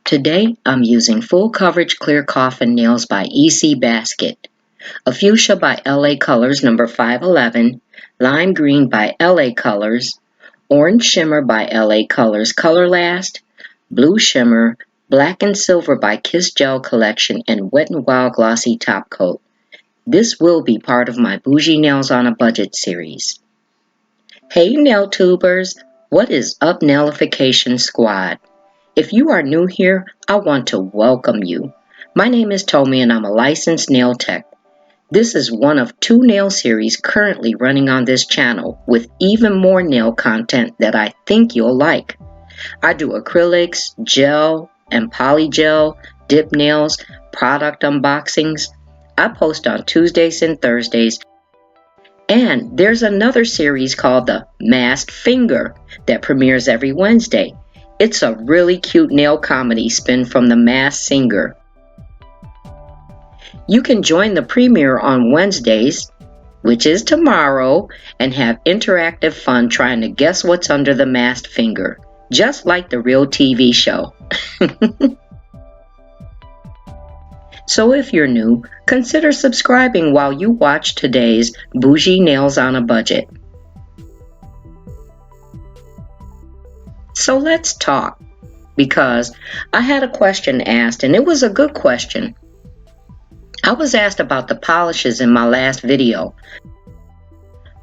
Today, I'm using Full Coverage Clear Coffin Nails by EC Basket, a Fuchsia by LA Colors number 511, Lime Green by LA Colors, Orange Shimmer by LA Colors Color Last, Blue Shimmer, Black and Silver by Kiss Gel Collection, and Wet n Wild Glossy Top Coat. This will be part of my Bougie Nails on a Budget series. Hey NailTubers, what is up Nailification Squad? If you are new here, I want to welcome you. My name is Tommy and I'm a licensed nail tech. This is one of 2 nail series currently running on this channel with even more nail content that I think you'll like. I do acrylics, gel, and polygel, dip nails, product unboxings. I post on Tuesdays and Thursdays. And there's another series called the Masked Finger that premieres every Wednesday. It's a really cute nail comedy spin from the Masked Singer. You can join the premiere on Wednesdays, which is tomorrow, and have interactive fun trying to guess what's under the masked finger, just like the real TV show. So if you're new, consider subscribing while you watch today's Bougie Nails on a Budget. So let's talk, because I had a question asked, and it was a good question. I was asked about the polishes in my last video,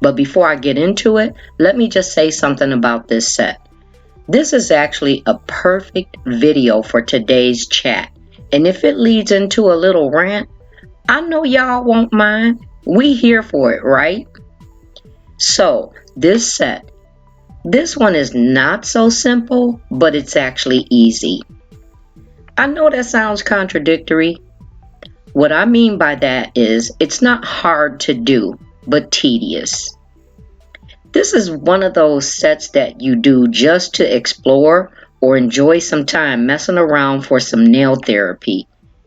but before I get into it, let me just say something about this set. This is actually a perfect video for today's chat, and if it leads into a little rant, I know y'all won't mind. We here for it, right? So, this set. This one is not so simple, but it's actually easy. I know that sounds contradictory. What I mean by that is it's not hard to do, but tedious. This is one of those sets that you do just to explore or enjoy some time messing around for some nail therapy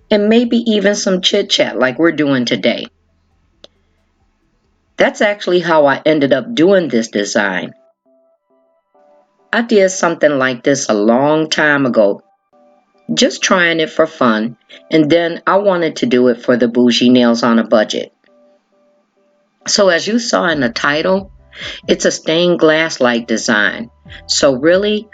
and maybe even some chit chat like we're doing today. That's actually how I ended up doing this design. I did something like this a long time ago, just trying it for fun, and then I wanted to do it for the Bougie Nails on a Budget. So as you saw in the title, it's a stained glass-like design. So really,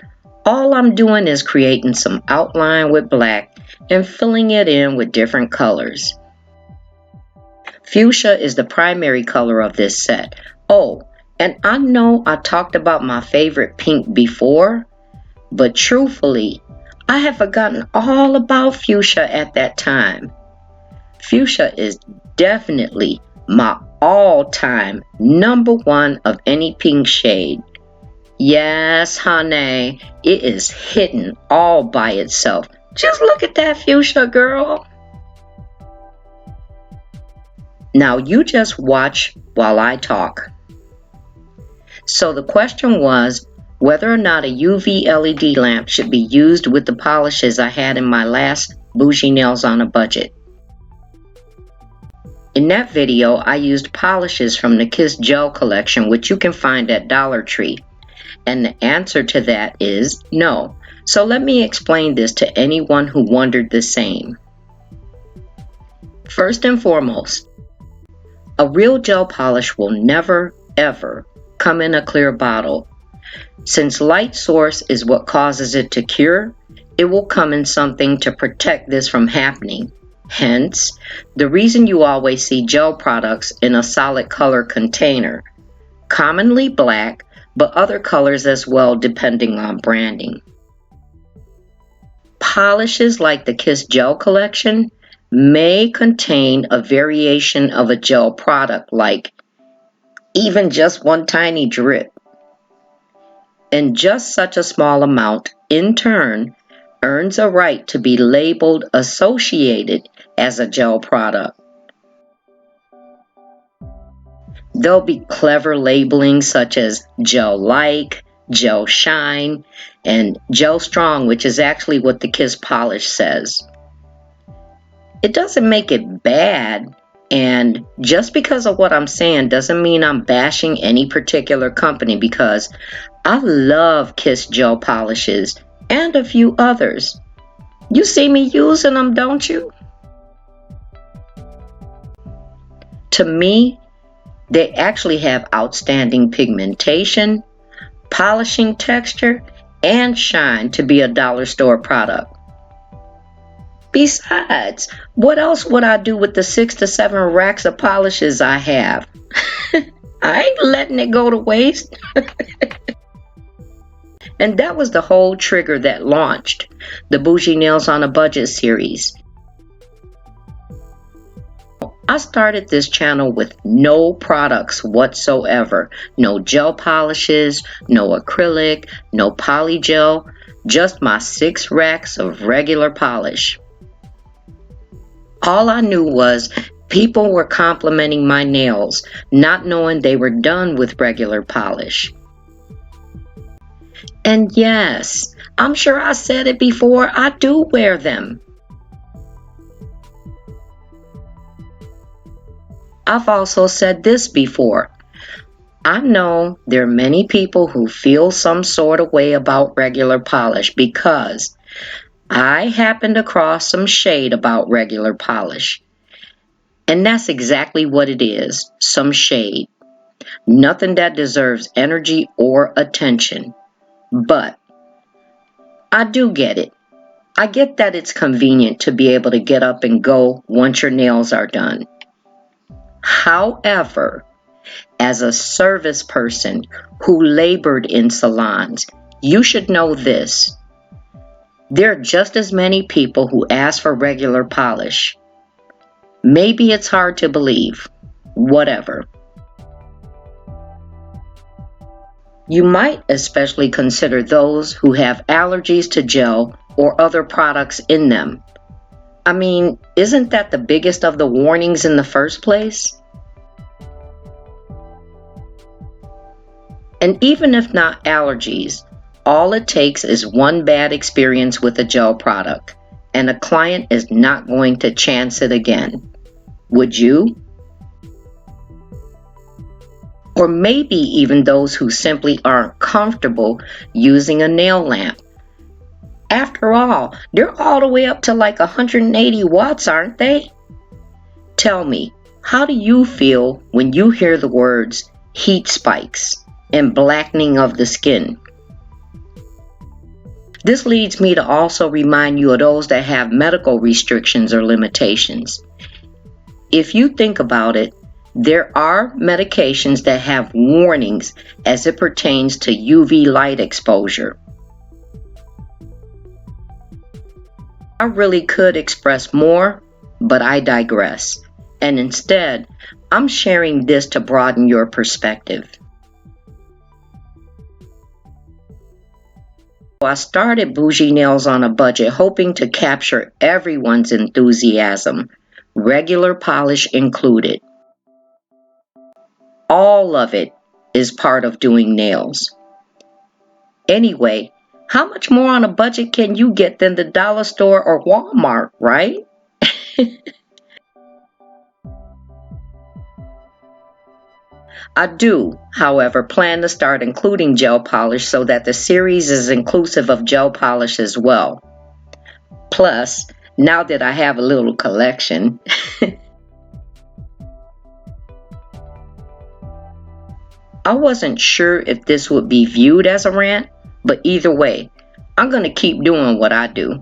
all I'm doing is creating some outline with black and filling it in with different colors. Fuchsia is the primary color of this set. Oh, and I know I talked about my favorite pink before, but truthfully, I had forgotten all about fuchsia at that time. Fuchsia is definitely my all-time #1 of any pink shade. Yes, honey, it is hidden all by itself. Just look at that fuchsia, girl. Now you just watch while I talk. So the question was whether or not a UV LED lamp should be used with the polishes I had in my last Bougie Nails on a Budget. In that video, I used polishes from the Kiss Gel collection, which you can find at Dollar Tree. And the answer to that is no. So let me explain this to anyone who wondered the same. First and foremost, a real gel polish will never, ever come in a clear bottle. Since light source is what causes it to cure, it will come in something to protect this from happening. Hence, the reason you always see gel products in a solid color container, commonly black, but other colors as well depending on branding. Polishes like the Kiss Gel collection may contain a variation of a gel product, like even just one tiny drip. And just such a small amount, in turn, earns a right to be labeled associated as a gel product. There'll be clever labeling such as gel-like, gel shine, and gel strong, which is actually what the Kiss polish says. It doesn't make it bad, and just because of what I'm saying doesn't mean I'm bashing any particular company, because I love Kiss gel polishes and a few others. You see me using them, don't you? To me, they actually have outstanding pigmentation, polishing texture, and shine to be a dollar store product. Besides, what else would I do with the 6 to 7 racks of polishes I have? I ain't letting it go to waste. And that was the whole trigger that launched the Bougie Nails on a Budget series. I started this channel with no products whatsoever. No gel polishes, no acrylic, no polygel, just my 6 racks of regular polish. All I knew was people were complimenting my nails, not knowing they were done with regular polish. And yes, I'm sure I said it before, I do wear them. I've also said this before. I know there are many people who feel some sort of way about regular polish because I happened across some shade about regular polish. And that's exactly what it is, some shade. Nothing that deserves energy or attention. But I do get it. I get that it's convenient to be able to get up and go once your nails are done. However, as a service person who labored in salons, you should know this. There are just as many people who ask for regular polish. Maybe it's hard to believe. Whatever. You might especially consider those who have allergies to gel or other products in them. I mean, isn't that the biggest of the warnings in the first place? And even if not allergies, all it takes is one bad experience with a gel product, and a client is not going to chance it again. Would you? Or maybe even those who simply aren't comfortable using a nail lamp. After all, they're all the way up to like 180 watts, aren't they? Tell me, how do you feel when you hear the words heat spikes and blackening of the skin? This leads me to also remind you of those that have medical restrictions or limitations. If you think about it, there are medications that have warnings as it pertains to UV light exposure. I really could express more, but I digress. And instead, I'm sharing this to broaden your perspective. I started Bougie Nails on a Budget hoping to capture everyone's enthusiasm, regular polish included. All of it is part of doing nails. Anyway, how much more on a budget can you get than the dollar store or Walmart, right? I do, however, plan to start including gel polish so that the series is inclusive of gel polish as well. Plus, now that I have a little collection, I wasn't sure if this would be viewed as a rant, but either way, I'm going to keep doing what I do.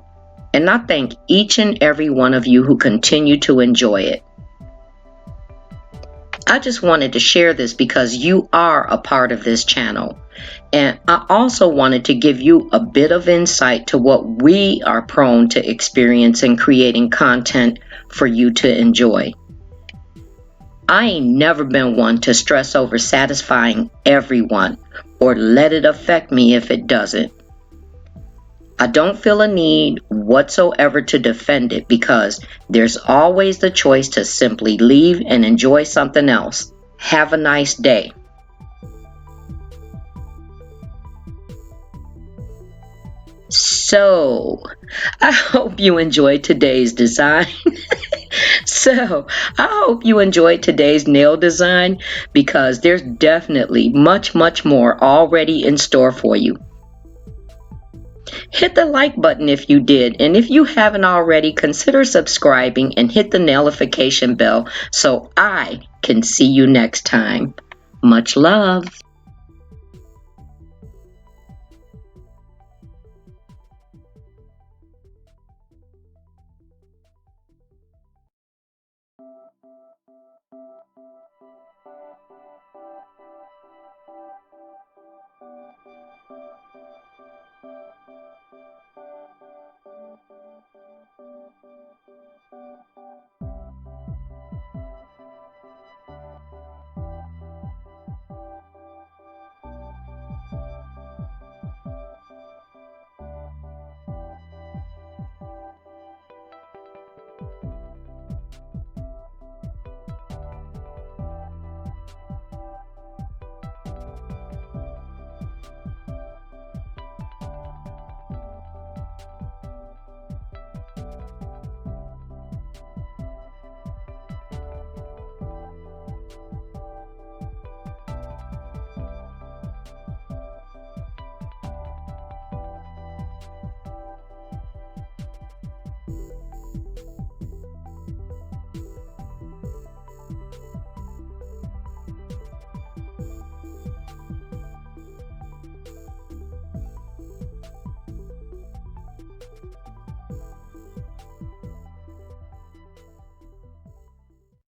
And I thank each and every one of you who continue to enjoy it. I just wanted to share this because you are a part of this channel. And I also wanted to give you a bit of insight to what we are prone to experience in creating content for you to enjoy. I ain't never been one to stress over satisfying everyone or let it affect me if it doesn't. I don't feel a need whatsoever to defend it because there's always the choice to simply leave and enjoy something else. Have a nice day. So, I hope you enjoyed today's design. I hope you enjoyed today's nail design because there's definitely much more already in store for you. Hit the like button if you did, and if you haven't already, consider subscribing and hit the Nailification bell so I can see you next time. Much love.